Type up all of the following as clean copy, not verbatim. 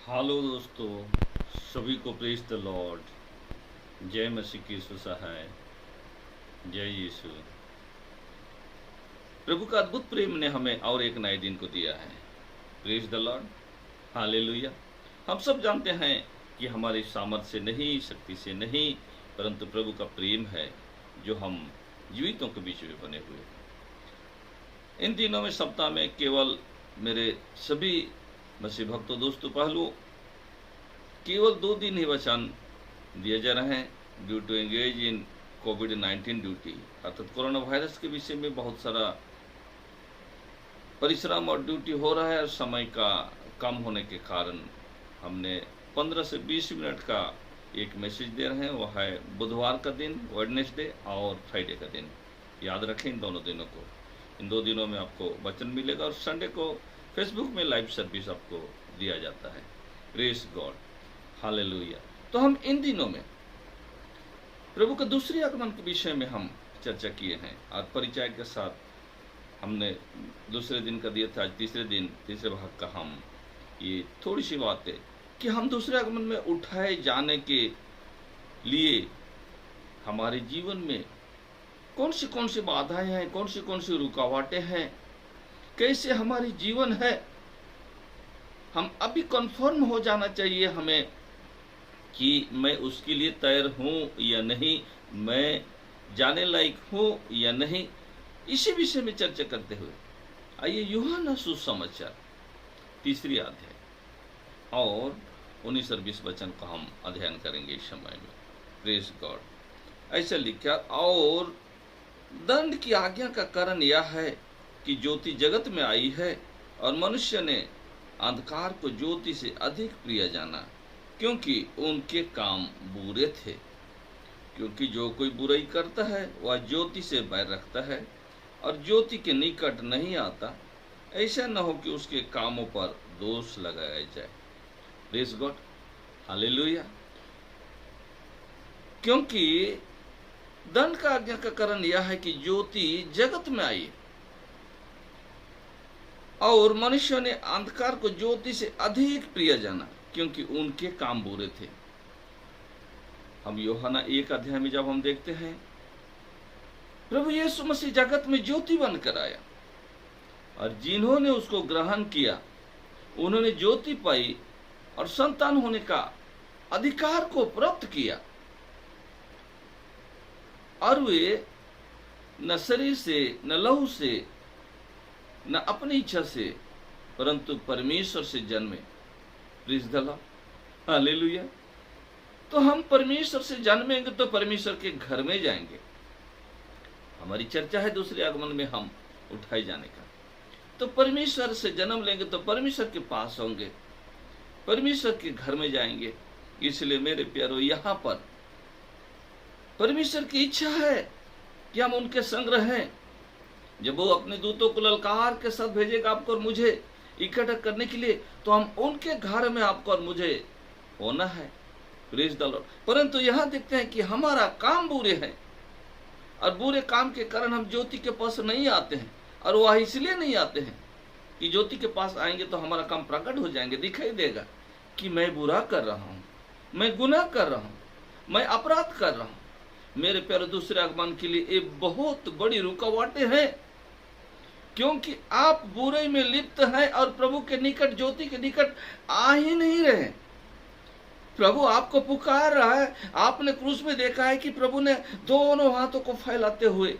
Hello दोस्तों, सभी को प्रेज द लॉर्ड। जय मसीह की सहाय। जय यीशु। प्रभु का अद्भुत प्रेम ने हमें और एक नए दिन को दिया है। Praise the Lord. हालेलुया। हम सब जानते हैं कि हमारी सामर्थ्य से नहीं, शक्ति से नहीं, परंतु प्रभु का प्रेम है जो हम जीवितों के बीच में बने हुए हैं। इन दिनों में, सप्ताह में, केवल मेरे सभी मसीह भक्तों, दोस्तों, पहलुओं, केवल 2 दिन ही वचन दिए जा रहे हैं ड्यू टू एंगेज इन कोविड-19 ड्यूटी, अर्थात कोरोना वायरस के विषय में बहुत सारा परिश्रम और ड्यूटी हो रहा है और समय का कम होने के कारण हमने 15 से 20 मिनट का एक मैसेज दे रहे हैं। वह है बुधवार का दिन, वेडनेसडे, और फ्राइडे का दिन। याद रखें इन दोनों दिनों को। इन 2 दिनों में आपको वचन मिलेगा और संडे को फेसबुक में लाइव सर्विस आपको दिया जाता है। Praise God. हालेलुया। तो हम इन दिनों में प्रभु के दूसरे आगमन के विषय में हम चर्चा किए हैं। आज परिचय के साथ हमने दूसरे दिन का दिया था। आज तीसरे दिन, तीसरे भाग का हम ये थोड़ी सी बात है कि हम दूसरे आगमन में उठाए जाने के लिए हमारे जीवन में कौन सी बाधाएं हैं, कौन सी रुकावटें हैं, कैसे हमारी जीवन है। हम अभी कन्फर्म हो जाना चाहिए हमें कि मैं उसके लिए तैयार हूँ या नहीं, मैं जाने लायक हूँ या नहीं। इसी विषय में चर्चा करते हुए आइए यूहन्ना सुसमाचार 3 अध्याय और 19-20 वचन का हम अध्ययन करेंगे इस समय में। Praise God. ऐसा लिखा, और दंड की आज्ञा का कारण यह है कि ज्योति जगत में आई है और मनुष्य ने अंधकार को ज्योति से अधिक प्रिय जाना, क्योंकि उनके काम बुरे थे। क्योंकि जो कोई बुराई करता है वह ज्योति से बैर रखता है और ज्योति के निकट नहीं आता, ऐसा न हो कि उसके कामों पर दोष लगाया जाए। Praise God. हालेलुया। क्योंकि दंड का आज्ञा का कारण यह है कि ज्योति जगत में आई और मनुष्य ने अंधकार को ज्योति से अधिक प्रिय जाना, क्योंकि उनके काम बुरे थे। हम यूहन्ना 1 अध्याय में जब हम देखते हैं, प्रभु यीशु मसीह जगत में ज्योति बनकर आया और जिन्होंने उसको ग्रहण किया उन्होंने ज्योति पाई और संतान होने का अधिकार को प्राप्त किया। और वे न शरीर से, न लहू से, न अपनी इच्छा से, परंतु परमेश्वर से जन्मे। Praise the Lord. हालेलुया। तो हम परमेश्वर से जन्मेंगे तो परमेश्वर के घर में जाएंगे। हमारी चर्चा है दूसरे आगमन में हम उठाए जाने का। तो परमेश्वर से जन्म लेंगे तो परमेश्वर के पास होंगे, परमेश्वर के घर में जाएंगे। इसलिए मेरे प्यारो, यहाँ पर परमेश्वर की इच्छा है कि हम उनके संग रहें। जब वो अपने दूतों को ललकार के साथ भेजेगा आपको और मुझे इकट्ठा करने के लिए, तो हम उनके घर में आपको और मुझे होना है। Praise the Lord. परंतु यहाँ देखते हैं कि हमारा काम बुरे हैं और बुरे काम के कारण हम ज्योति के पास नहीं आते हैं। और वह इसलिए नहीं आते हैं कि ज्योति के पास आएंगे तो हमारा काम प्रकट हो जाएंगे, दिखाई देगा कि मैं बुरा कर रहा हूँ, मैं गुनाह कर रहा हूँ, मैं अपराध कर रहा हूँ। मेरे प्यारे, दूसरे आगमन के लिए ये बहुत बड़ी रुकावटें हैं, क्योंकि आप बुराई में लिप्त हैं और प्रभु के निकट, ज्योति के निकट आ ही नहीं रहे। प्रभु आपको पुकार रहा है। आपने क्रूस में देखा है कि प्रभु ने दोनों हाथों को फैलाते हुए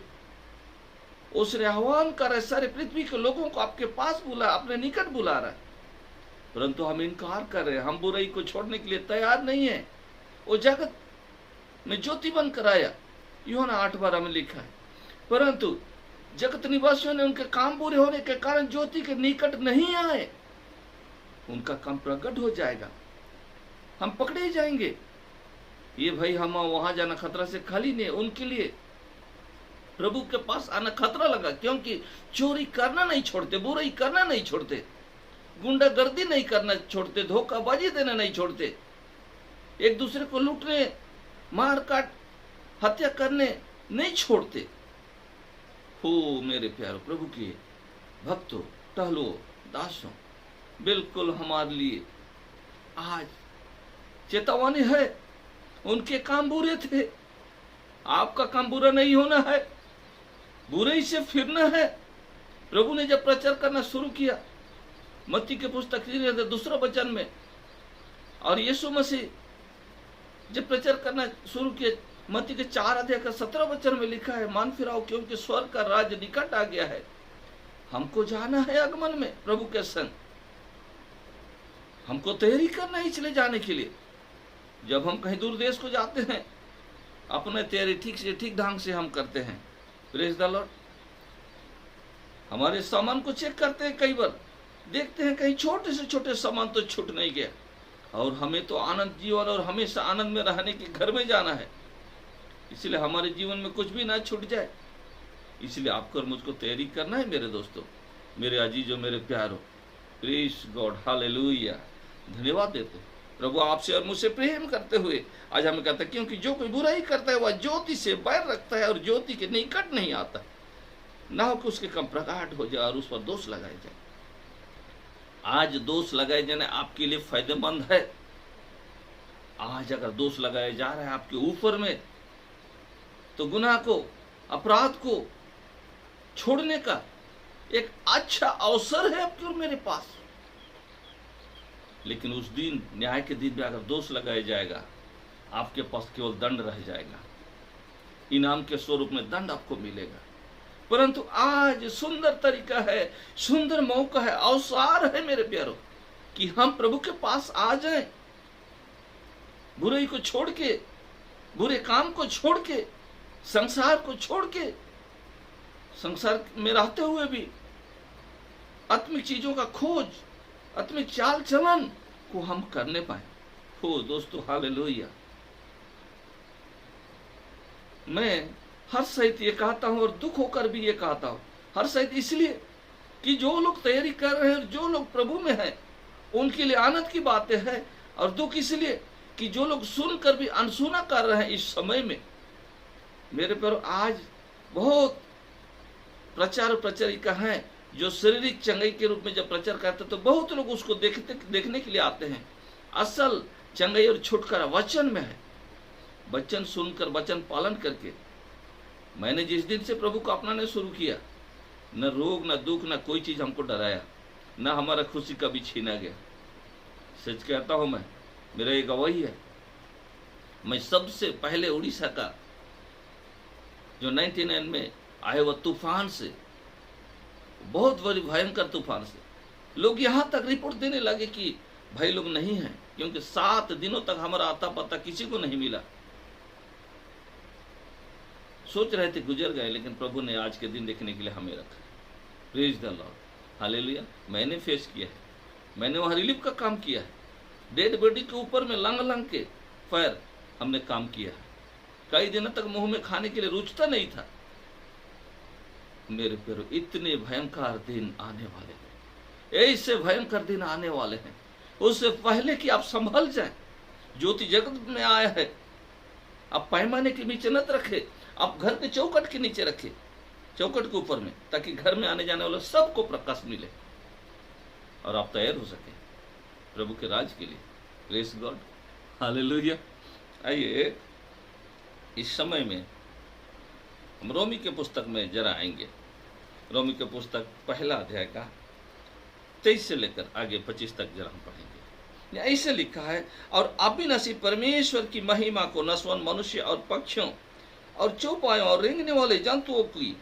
उसने आह्वान कर रहे, सारे पृथ्वी के लोगों को आपके पास बुला, अपने निकट बुला रहा है। परंतु हम इनकार कर रहे हैं, हम बुराई को छोड़ने के लिए तैयार नहीं है। वो जगत में ज्योति बनकर आया, यूहन्ना 8:12 में लिखा है। परंतु जगत निवासियों ने उनके काम पूरे होने के कारण ज्योति के निकट नहीं आए। उनका काम प्रकट हो जाएगा, हम पकड़े जाएंगे। ये भाई, हम वहां जाना खतरा से खाली नहीं। उनके लिए प्रभु के पास आना खतरा लगा, क्योंकि चोरी करना नहीं छोड़ते, बुराई करना नहीं छोड़ते, गुंडागर्दी नहीं करना छोड़ते, धोखाबाजी देना नहीं छोड़ते, एक दूसरे को लूटने, मार काट, हत्या करने नहीं छोड़ते। हो मेरे प्यारो, प्रभु के भक्तों, टहलो, दासों, बिल्कुल हमारे लिए आज चेतावनी है, उनके काम बुरे थे, आपका काम बुरा नहीं होना है, बुराई से फिरना है। प्रभु ने जब प्रचार करना शुरू किया, मत्ती के पुस्तक 2 वचन में, और यीशु मसीह जब प्रचार करना शुरू किया, मत्ती के 4:17 वचन में लिखा है, मान फिराओ क्योंकि स्वर्ग का राज्य निकट आ गया है। हमको जाना है आगमन में प्रभु के संग, हमको तैयारी करना है चले जाने के लिए। जब हम कहीं दूर देश को जाते हैं, अपने तैयारी ठीक ढंग से हम करते हैं। Praise the Lord. हमारे सामान को चेक करते हैं, कई बार देखते हैं कहीं छोटे से छोटे सामान तो छूट नहीं गया, और हमें तो आनंद जीवन और हमेशा आनंद में रहने के घर में जाना है, इसलिए हमारे जीवन में कुछ भी ना छूट जाए। इसलिए आपको और मुझको तैयारी करना है मेरे दोस्तों, मेरे अजीजों, मेरे प्यारों। Praise God, hallelujah. धन्यवाद देते हैं प्रभु आपसे और मुझसे प्रेम करते हुए आज हमें कहता है, क्योंकि जो कोई बुराई करता है वह ज्योति से बैर रखता है और ज्योति के निकट नहीं आता, ना हो कि उसके कम प्रकाट हो जाए और उस पर दोष लगाए जाए। आज दोष लगाए जाने आपके लिए फायदेमंद है। आज अगर दोष लगाया जा रहा है आपके ऊपर में, तो गुनाह को, अपराध को छोड़ने का एक अच्छा अवसर है आपके और मेरे पास। लेकिन उस दिन, न्याय के दिन में अगर दोष लगाया जाएगा, आपके पास केवल दंड रह जाएगा, इनाम के स्वरूप में दंड आपको मिलेगा। परंतु आज सुंदर तरीका है, सुंदर मौका है, अवसर है मेरे प्यारों, कि हम प्रभु के पास आ जाएं, बुराई को छोड़ के, बुरे काम को छोड़ के, संसार को छोड़ के, संसार में रहते हुए भी आत्मिक चीजों का खोज, आत्मिक चाल चलन को हम करने पाए। हो दोस्तों, हालेलुया। मैं हर सहित ये कहता हूं और दुख होकर भी ये कहता हूं, हर सहित इसलिए कि जो लोग तैयारी कर रहे हैं, जो लोग प्रभु में हैं, उनके लिए आनंद की बातें हैं, और दुख इसलिए कि जो लोग सुनकर भी अनसुना कर रहे हैं इस समय में। मेरे पर आज बहुत प्रचार प्रचारिका हैं जो शारीरिक चंगाई के रूप में जब प्रचार करते तो बहुत लोग उसको देखने के लिए आते हैं। असल चंगाई और छुटकारा वचन में है। वचन सुनकर, वचन पालन करके, मैंने जिस दिन से प्रभु को अपनाने शुरू किया, न रोग, न दुख, न कोई चीज हमको डराया, न हमारा खुशी कभी छीना गया। सच कहता हूं मैं, मेरा एक गवाही है। मैं सबसे पहले उड़ीसा का जो 99 में आए वह तूफान से, बहुत बड़ी भयंकर तूफान से, लोग यहां तक रिपोर्ट देने लगे कि भाई लोग नहीं हैं, क्योंकि 7 दिनों तक हमारा आता पता किसी को नहीं मिला। सोच रहे थे गुजर गए, लेकिन प्रभु ने आज के दिन देखने के लिए हमें रखा। Praise the Lord, hallelujah. मैंने फेस किया है, मैंने वहां रिलीफ का काम किया है। डेड बॉडी के ऊपर में लंग लंग के पैर हमने काम किया है। कई दिनों तक मुंह में खाने के लिए रुचता नहीं था। मेरे प्यारों, इतने भयंकर दिन आने वाले हैं, ऐसे भयंकर दिन आने वाले हैं, उससे पहले कि आप संभल जाएं। ज्योति जगत में आया है, आप पैमाने के नीचे मत रखे, आप घर के चौखट के नीचे रखे, चौखट के ऊपर में, ताकि घर में आने जाने वाले सबको प्रकाश मिले और आप तैयार हो सके प्रभु के राज के लिए। Praise God, hallelujah. आइए इस समय में हम रोमी के पुस्तक में जरा आएंगे। रोमी के पुस्तक 1 अध्याय का 23 से लेकर आगे 25 तक जरा हम पढ़ेंगे। ऐसे लिखा है, और अविनाशी परमेश्वर की महिमा को नश्वर मनुष्य और पक्षियों और चौपायों और रेंगने वाले जंतुओं की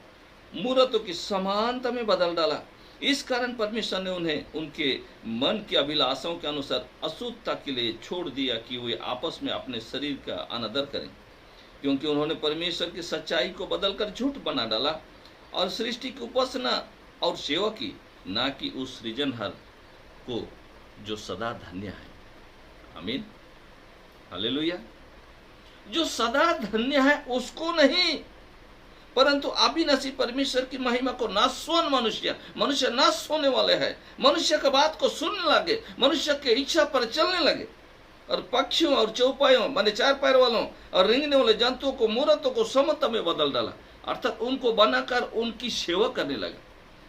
मूर्तों की समानता में बदल डाला। इस कारण परमेश्वर ने उन्हें उनके मन की अभिलाषाओं के अनुसार अशुद्धता के लिए छोड़ दिया कि वे आपस में अपने शरीर का अनादर करें, क्योंकि उन्होंने परमेश्वर की सच्चाई को बदलकर झूठ बना डाला और सृष्टि की उपासना और सेवा की, ना कि उस सृजनहार को जो सदा धन्य है। आमीन, हालेलुया। जो सदा धन्य है उसको नहीं, परंतु अविनाशी परमेश्वर की महिमा को नाशवान मनुष्य नाश होने वाले हैं। मनुष्य की बात को सुनने लगे, मनुष्य के इच्छा पर चलने लगे, और पक्षियों और चौपायों माने 4 पैर वालों और रेंगने वाले जंतुओं को मूर्तों को समता में बदल डाला, अर्थात उनको बनाकर उनकी सेवा करने लगा।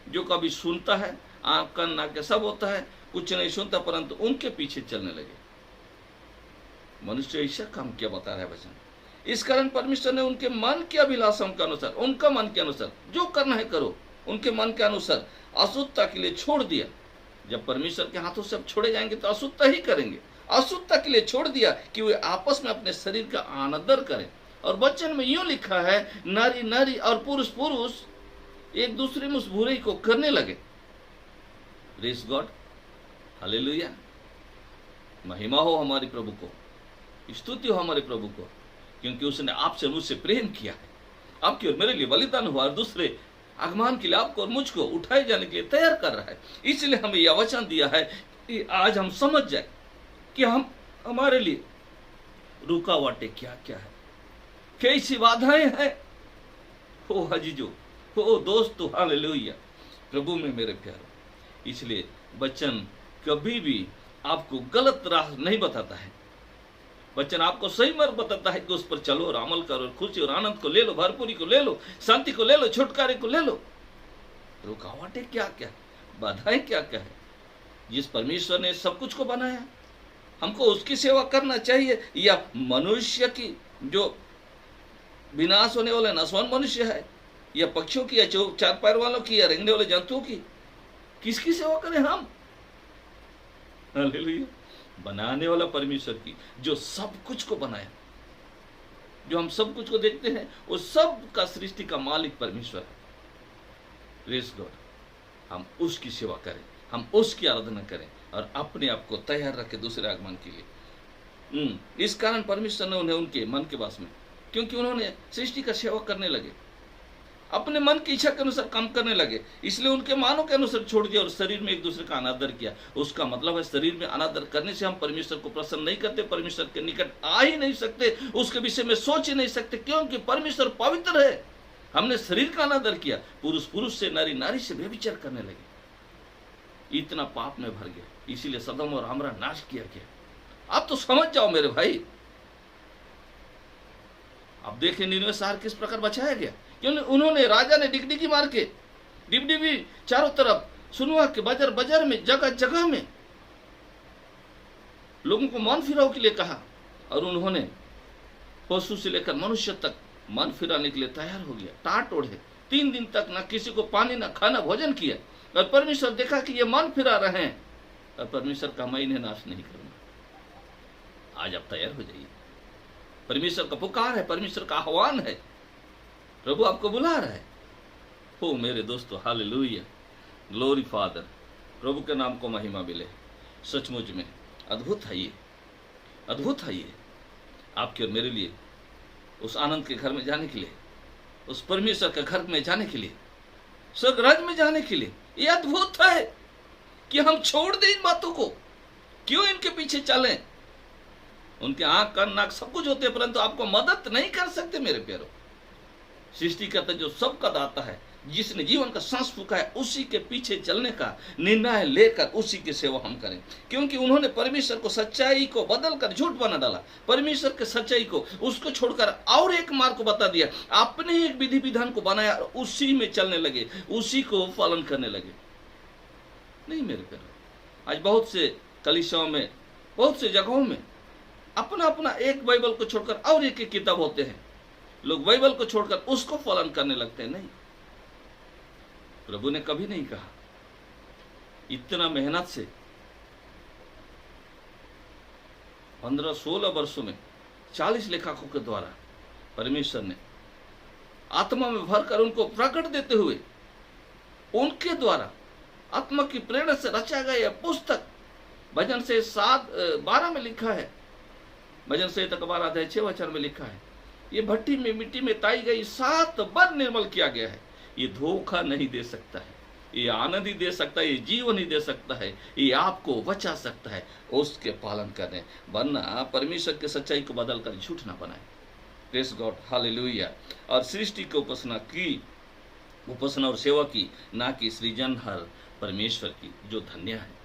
जो कभी सुनता है, आंख कान नाक सब होता है, कुछ नहीं सुनता, परंतु उनके पीछे चलने लगे। मनुष्य ऐसा काम किया बता रहा है वचन। इस कारण परमेश्वर ने उनके मन की अभिलाषाओं के अनुसार, उनका मन के अनुसार जो करना है करो, उनके मन के अनुसार अशुद्धता के लिए छोड़ दिया। जब परमेश्वर के हाथों से अब छोड़े जाएंगे तो अशुद्धता ही करेंगे। अशुद्धता के लिए छोड़ दिया कि वे आपस में अपने शरीर का अनादर करें। और वचन में यूं लिखा है, नारी नारी और पुरुष पुरुष एक दूसरे में उस बुराई को करने लगे। Praise God, hallelujah. महिमा हो हमारे प्रभु को, स्तुति हो हमारे प्रभु को, क्योंकि उसने आपसे मुझसे प्रेम किया है, आपकी और मेरे लिए बलिदान हुआ और दूसरे आगमन के लिए आपको और मुझको उठाए जाने के लिए तैयार कर रहा है। इसलिए हमें यह वचन दिया है कि आज हम समझ जाए कि हम हमारे लिए रुकावटें क्या क्या है, कैसी बाधाएं हैं। हो हजीजो, हो दोस्तों, हालेलुया, प्रभु में मेरे प्यारे। इसलिए वचन कभी भी आपको गलत राह नहीं बताता है। वचन आपको सही मार्ग बताता है कि उस पर चलो और अमल करो, और खुशी और आनंद को ले लो, भरपूरी को ले लो, शांति को ले लो, छुटकारे को ले लो। रुकावटें क्या क्या, बाधाएं क्या क्या है। जिस परमेश्वर ने सब कुछ को बनाया, हमको उसकी सेवा करना चाहिए या मनुष्य की जो विनाश होने वाला नसवान मनुष्य है, या पक्षियों की, या चार पैर वालों की, या रेंगने वाले जंतुओं की? किसकी सेवा करें हम? हालेलुया। बनाने वाला परमेश्वर की, जो सब कुछ को बनाया, जो हम सब कुछ को देखते हैं, वो सब का सृष्टि का मालिक परमेश्वर है। प्रेज गॉड, हम उसकी सेवा करें, हम उसकी आराधना करें और अपने आप को तैयार रखें दूसरे आगमन के लिए। इस कारण परमेश्वर ने उन्हें उनके मन के पास में, क्योंकि उन्होंने सृष्टि का सेवा करने लगे, अपने मन की इच्छा के अनुसार काम करने लगे, इसलिए उनके मानों के अनुसार छोड़ दिया और शरीर में एक दूसरे का अनादर किया। उसका मतलब है शरीर में अनादर करने से हम परमेश्वर को प्रसन्न नहीं करते, परमेश्वर के निकट आ ही नहीं सकते, उसके विषय में सोच ही नहीं सकते, क्योंकि परमेश्वर पवित्र है। हमने शरीर का अनादर किया, पुरुष पुरुष से, नारी नारी से व्यभिचार करने लगे, इतना पाप में भर गया, इसीलिए सदम और अमोरा नाश किया गया। आप तो समझ जाओ मेरे भाई। अब देखें निनवे शहर किस प्रकार बचाया गया, क्योंकि उन्होंने, राजा ने डिगडिगी मार के, डिबडिबी चारों तरफ, सुनवा के बाजार बाजार में, जगह जगह में लोगों को मन फिराव के लिए कहा, और उन्होंने पशु से लेकर मनुष्य तक मन फिराने के लिए तैयार हो गया। टाट ओढ़े 3 दिन तक ना किसी को पानी, ना खाना, भोजन किया, और परमेश्वर देखा कि ये मन फिरा रहे हैं, और परमेश्वर का मैं इन्हें नाश नहीं करूंगा। आज आप तैयार हो जाइए। परमेश्वर का पुकार है, परमेश्वर का आह्वान है, प्रभु आपको बुला रहा है। हो मेरे दोस्तों, हालेलुया, ग्लोरी फादर, प्रभु के नाम को महिमा मिले। सचमुच में अद्भुत है ये, अद्भुत है ये, आपके और मेरे लिए उस आनंद के घर में जाने के लिए, उस परमेश्वर के घर में जाने के लिए, स्वर्ग राज्य में जाने के लिए। ये अद्भुत है कि हम छोड़ दें इन बातों को, क्यों इनके पीछे चलें। उनके आंख कान नाक सब कुछ होते हैं, परंतु आपको मदद नहीं कर सकते मेरे प्यारों। सृष्टिकर्ता जो सबका दाता है, जिसने जीवन का सांस फूंका है, उसी के पीछे चलने का निर्णय लेकर उसी की सेवा हम करें, क्योंकि उन्होंने परमेश्वर को, सच्चाई को बदलकर झूठ बना डाला, परमेश्वर के सच्चाई को उसको छोड़कर और एक मार्ग को बता दिया, अपने एक विधि विधान को बनाया और उसी में चलने लगे, उसी को पालन करने लगे। नहीं मेरे प्यारे, आज बहुत से कलीसियाओं में, बहुत से जगहों में अपना अपना एक बाइबल को छोड़कर और एक किताब होते हैं। लोग बाइबल को छोड़कर उसको पालन करने लगते हैं। नहीं, प्रभु ने कभी नहीं कहा। इतना मेहनत से 15-16 वर्षों में 40 लेखकों के द्वारा परमेश्वर ने आत्मा में भरकर उनको प्रकट देते हुए, उनके द्वारा आत्मा की प्रेरणा से रचा गया यह पुस्तक भजन से 7:12 में लिखा है, भजन से 12:6 में लिखा है, ये भट्टी में मिट्टी में ताई गई 7 बार निर्मल किया गया है। ये धोखा नहीं दे सकता है, ये आनंद ही दे सकता है, ये जीवन ही दे सकता है, ये आपको बचा सकता है उसके पालन करने, वरना परमेश्वर के सच्चाई को बदलकर झूठ ना बनाए। Praise God, hallelujah. और सृष्टि की उपासना और सेवा की, ना कि सृजनहार परमेश्वर की, जो धन्य है।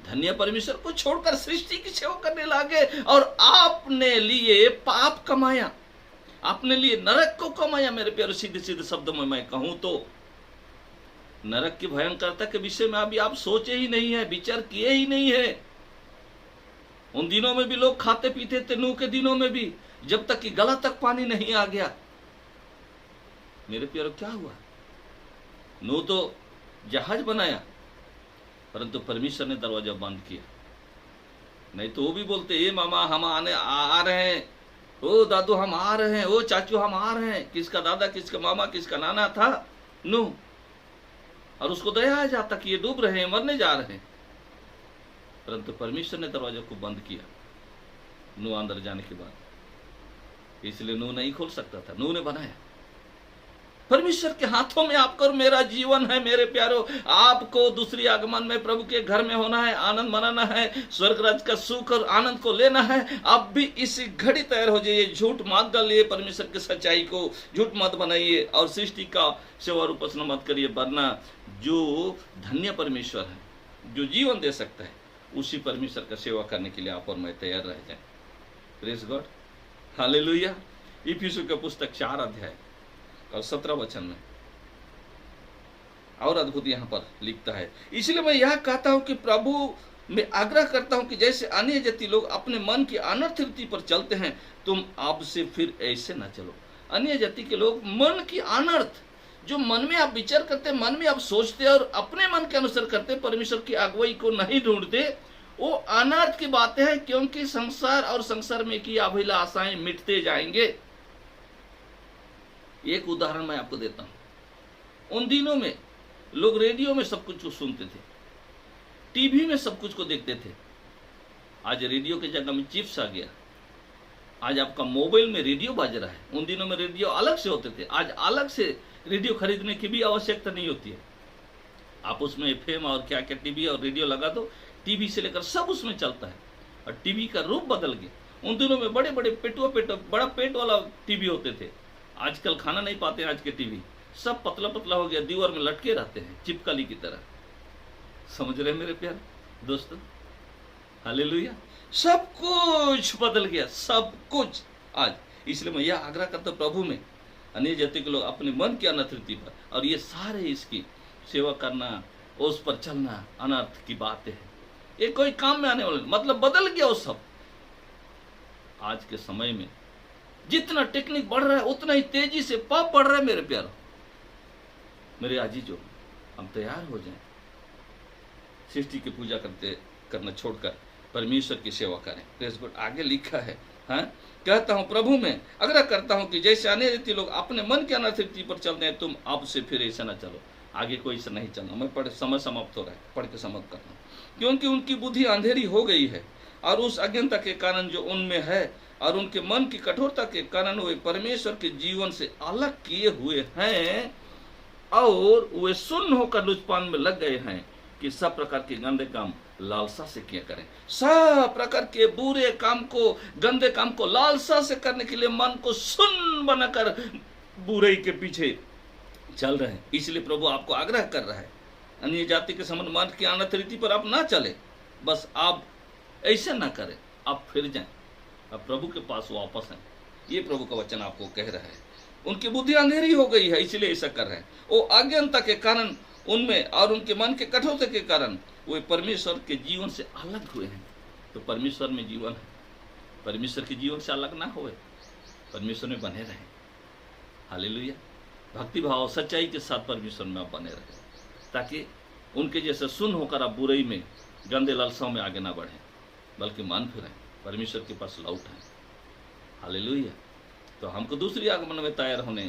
धन्य परमेश्वर को छोड़कर सृष्टि की सेवा करने लगे और आपने लिए पाप कमाया, आपने लिए नरक को कमाया। मेरे प्यारे, सीधे सीधे शब्दों में मैं कहूं तो नरक की भयंकरता के विषय में अभी आप सोचे ही नहीं है, विचार किए ही नहीं है। उन दिनों में भी लोग खाते पीते थे, नूह के दिनों में भी, जब तक कि गला तक पानी नहीं आ गया। मेरे प्यारो क्या हुआ? नूह तो जहाज बनाया, परंतु परमेश्वर ने दरवाजा बंद किया। नहीं तो वो भी बोलते, ए मामा हम आ रहे हैं, ओ दादू हम आ रहे हैं, ओ चाचू हम आ रहे हैं। किसका दादा, किसका मामा, किसका नाना था? नूह। और उसको दया आ जाता कि ये डूब रहे हैं, मरने जा रहे हैं, परंतु परमेश्वर ने दरवाजा को बंद किया नूह अंदर जाने के बाद। इसलिए नूह नहीं खोल सकता था, नूह ने बनाया। परमेश्वर के हाथों में आपका और मेरा जीवन है मेरे प्यारो। आपको दूसरी आगमन में प्रभु के घर में होना है, आनंद मनाना है, स्वर्ग राज्य का सुख और आनंद को लेना है। आप भी इसी घड़ी तैयार हो जाइए, झूठ मत डालिए, परमेश्वर की सच्चाई को झूठ मत बनाइए और सृष्टि का सेवा उपासना मत करिए। वरना जो धन्य परमेश्वर है, जो जीवन दे सकता है, उसी परमेश्वर का सेवा करने के लिए आप और मैं तैयार रह जाए। Praise God, hallelujah. इफिसियों का पुस्तक 4 अध्याय और 17 वचन में और अद्भुत यहां पर लिखता है, इसलिए मैं यह कहता हूं कि प्रभु में आग्रह करता हूं कि जैसे अन्य जाति लोग अपने मन की अनर्थ रीति पर चलते हैं, तुम अब से फिर ऐसे न चलो। अन्य जाति के लोग मन की अनर्थ, जो मन में आप विचार करते, मन में आप सोचते और अपने मन के अनुसार करते, परमेश्वर की अगुवाई को नहीं ढूंढते, वो अनर्थ की बातें हैं। क्योंकि संसार और संसार में की अभिलाषाएं मिटते जाएंगे। एक उदाहरण मैं आपको देता हूं। उन दिनों में लोग रेडियो में सब कुछ को सुनते थे, टीवी में सब कुछ को देखते थे। आज रेडियो के जगह में चिप्स आ गया। आज आपका मोबाइल में रेडियो बज रहा है। उन दिनों में रेडियो अलग से होते थे। आज अलग से रेडियो खरीदने की भी आवश्यकता नहीं होती है। आप उसमें एफएम और क्या क्या टीवी और रेडियो लगा दो, टीवी से लेकर सब उसमें चलता है। और टीवी का रूप बदल गया। उन दिनों में बड़े बड़े बड़ा पेट वाला टीवी होते थे। आजकल खाना नहीं पाते हैं आज के टीवी, सब पतला पतला हो गया, दीवार में लटके रहते हैं चिपकली की तरह। समझ रहे मेरे प्यार दोस्तों, हालेलुया। सब कुछ बदल गया, सब कुछ आज। इसलिए मैं यह आग्रह करता हूं प्रभु में, अन्य जाति के लोग अपने मन की अनर्थ रीति पर, और ये सारे इसकी सेवा करना, उस पर चलना अनर्थ की बातें है। ये कोई काम में आने वाले, मतलब बदल गया वो सब। आज के समय में जितना टेक्निक बढ़ रहा है, उतना ही तेजी से पाप बढ़ रहा है मेरे प्यारों, मेरे आजीजों। हम तैयार हो जाएं, सृष्टि की पूजा करना छोड़कर परमेश्वर की सेवा करें। Praise God. आगे लिखा है, हाँ, कहता हूं प्रभु में आग्रह करता हूं कि जैसे अन्य जाति लोग अपने मन के अनर्थ रीति पर चलते हैं, तुम अब से फिर ऐसा न चलो। आगे कोई ऐसा नहीं चलना। मैं समय समाप्त हो रहा है, पढ़ के समाप्त करना। क्योंकि उनकी बुद्धि अंधेरी हो गई है, और उस अज्ञानता के कारण जो उनमें है, और उनके मन की कठोरता के कारण वे परमेश्वर के जीवन से अलग किए हुए हैं, और वे सुन्न होकर लुचपान में लग गए हैं कि सब प्रकार के गंदे काम लालसा से किया करें। सब प्रकार के बुरे काम को, गंदे काम को लालसा से करने के लिए मन को सुन्न बनाकर बुराई के पीछे चल रहे हैं। इसलिए प्रभु आपको आग्रह कर रहा है, अन्य जाति के संबंध मन की अनर्थ रीति पर आप ना चले। बस आप ऐसे ना करें, आप फिर जाएं, अब प्रभु के पास वापस हैं। ये प्रभु का वचन आपको कह रहा है। उनकी बुद्धि अंधेरी हो गई है, इसलिए ऐसा कर रहे हैं। वो अज्ञानता के कारण उनमें, और उनके मन के कठोरता के कारण वे परमेश्वर के जीवन से अलग हुए हैं। तो परमेश्वर में जीवन है, परमेश्वर के जीवन से अलग ना होए, परमेश्वर में बने रहें। हालेलुया। भक्ति भाव सच्चाई के साथ परमेश्वर में आप बने रहें, ताकि उनके जैसे सुन होकर आप बुराई में, गंदे लालसाओं में आगे ना बढ़ें, बल्कि मन फिरें, परमेश्वर के पास लौट आए। हालेलुया। तो हमको दूसरी आगमन में तैयार होने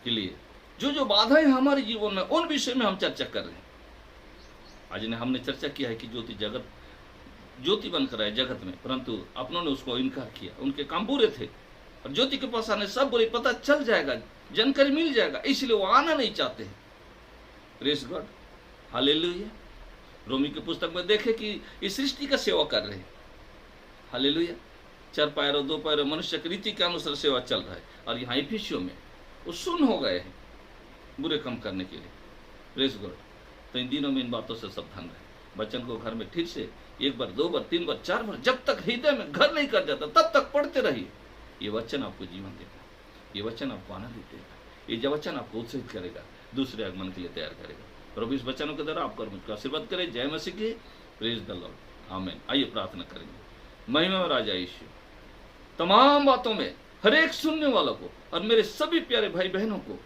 के लिए जो जो बाधाएं हमारे जीवन में, उन विषय में हम चर्चा कर रहे हैं। आज ने हमने चर्चा किया है कि ज्योति बनकर आए जगत में, परंतु अपनों ने उसको इनकार किया। उनके काम बुरे थे, और ज्योति के पास आने सब बुरे पता चल जाएगा, जानकारी मिल जाएगा, इसलिए वो आना नहीं चाहते हैं। Praise God, hallelujah. रोमी की पुस्तक में देखे कि इस सृष्टि का सेवा कर रहे हैं। हालेलुया। 4 पैरों 2 पैरों मनुष्य की रीति के अनुसार सेवा चल रहा है, और यहाँ इफिसियों में वो सुन्न हो गए हैं बुरे काम करने के लिए। Praise God. तो इन दिनों में इन बातों से सावधान रहे। वचन को घर में ठीक से 1 बार 2 बार 3 बार 4 बार, जब तक हृदय में घर नहीं कर जाता तब तक पढ़ते रहिए। ये वचन आपको जीवन देगा, ये वचन आपको आनंद देगा, ये वचन आपको उत्साहित करेगा, दूसरे आगमन के लिए तैयार करेगा। प्रभु इस वचनों के द्वारा आपको मुझको आशीर्वाद करे। जय मसीह की। प्रेज द लॉर्ड, आमीन। आइए प्रार्थना करेंगे। महिमा में राजा यीशु तमाम बातों में हर एक सुनने वालों को और मेरे सभी प्यारे भाई बहनों को,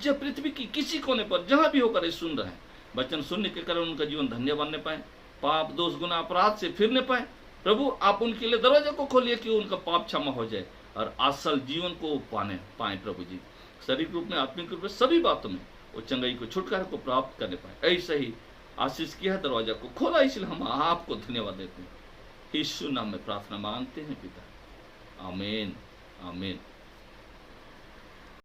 जब पृथ्वी की किसी कोने पर जहां भी होकर ये सुन रहे हैं, वचन सुनने के कारण उनका जीवन धन्य बनने पाए, पाप दोष गुना अपराध से फिरने पाए। प्रभु आप उनके लिए दरवाजा को खोलिए कि उनका पाप क्षमा हो जाए और असल जीवन को पाए प्रभु जी, शरीर रूप में, आत्मिक रूप में, सभी बातों में वो चंगाई को, छुटकारा को प्राप्त करने पाए। ऐसा ही आशीष किया, दरवाजा को खोला, इसलिए हम आपको धन्यवाद देते हैं। यीशु नाम में प्रार्थना मांगते हैं पिता, आमीन आमीन।